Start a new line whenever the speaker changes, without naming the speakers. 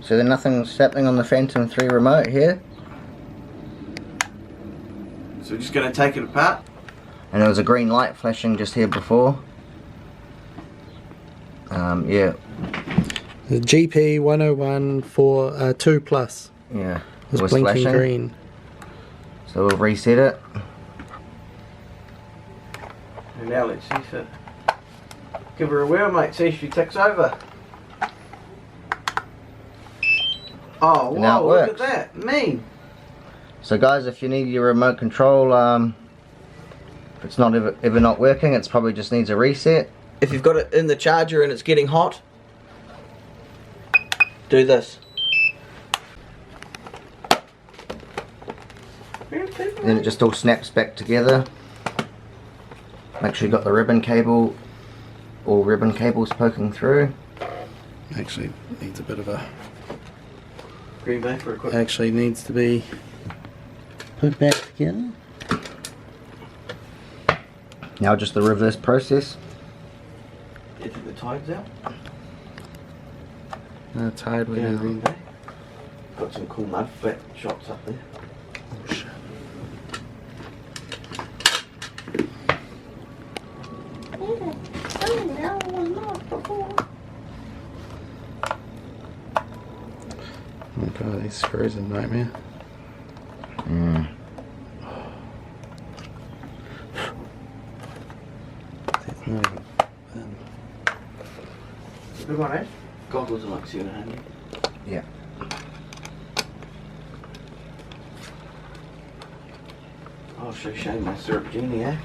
So then nothing's happening on the Phantom 3 remote here.
So we're just going to take it apart.
And there was a green light flashing just here before. Yeah.
The GP 101 for 2 plus.
Yeah.
It was blinking
flashing.
green.
So we'll reset it.
And now let's see if it... Give her a whirl, mate, see if she ticks over. Oh, wow, look at that. Mean.
So guys, if you need your remote control, if it's not ever not working, it's probably just needs a reset. If you've got it in the charger and it's getting hot, do this. Then it just all snaps back together. Make sure you got the ribbon cable, all ribbon cables poking through.
Actually needs a bit of a...
Green back for a quick...
Actually needs to be put back together.
Now just the reverse process.
Get the tides out.
No tide way
Down
down.
Green Bay. Got some cool mud flat shots up there.
Oh shit. Oh god, these screws are a nightmare. That's not even...
Good one, eh? Goggles are like 700.
Yeah.
Oh, show my syrup genie, eh?